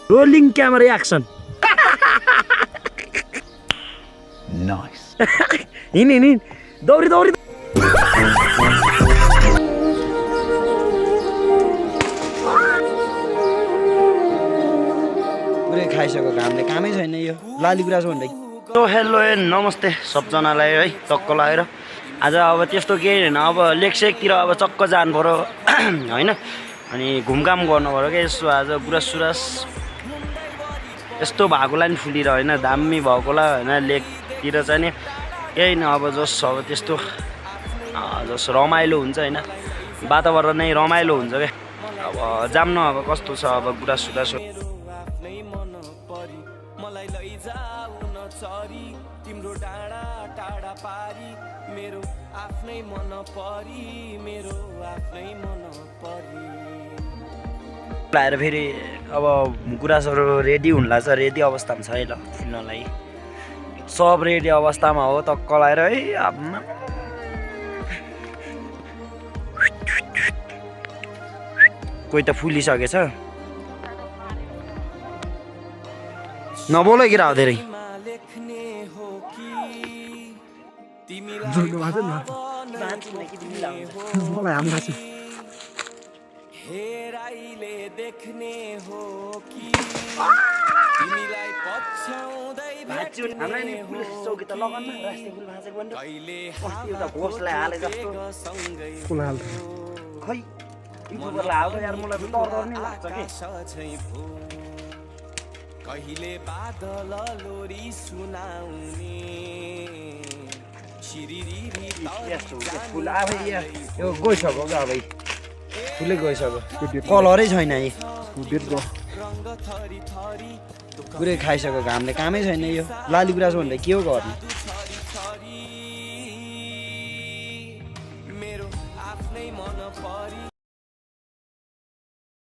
rolling camera action nice हिँड दौडी पुरै खाइसक्यो घामले कामै छैन यो लाली गुराँस भन्दै हेलो नमस्ते सबजनालाई है टक्क लगाएर आज अब त्यस्तो केही होइन अब लेकसेकतिर अब चक्क जानु पऱ्यो होइन अनि घुमघाम गर्नु पऱ्यो क्या यसो आज गुराँस यस्तो भएकोलाई नि फुलेर होइन दामी भएकोलाई होइन लेकतिर चाहिँ नि केही न अब जस अब त्यस्तो जस रमाइलो हुन्छ होइन वातावरण नै रमाइलो हुन्छ क्या अब जाम्न अब कस्तो छ अब गुराँस मलाई लैजाऊ न चरी तिम्रो डाँडा टाढा पारी मेरो आफ्नै मन परी मेरो आफ्नै मन परी लाएर फेरि अब गुराँसहरू रेडी हुन लाग्छ रेडी अवस्थामा छ है ल फुल्नलाई सब रेडी अवस्थामा हो टक्क लाएर है कोही त फुलिसकेछ नबोल गिरा धेरै हेराइले देख्ने हो कि तिमीलाई पछ्याउँदै हामीलाई नि पुलिस चौकी त लगाउन राष्ट्रिय फुल भाँचेको भन्नु एउटा घोसलाई हाले जस्तो खै युट्युबरलाई हाल्दा यार मलाई डर नि लाग्छ कि कहिले बादल लोरी सुनाउने फुल अब यो गइसक्यो क्या अब फुलै गइसक्यो कलरै छैन यी पुरै खाइसक्यो घामले कामै छैन यो लाली गुराँस भन्दै के हो गर्ने मेरो आफ्नै मन परी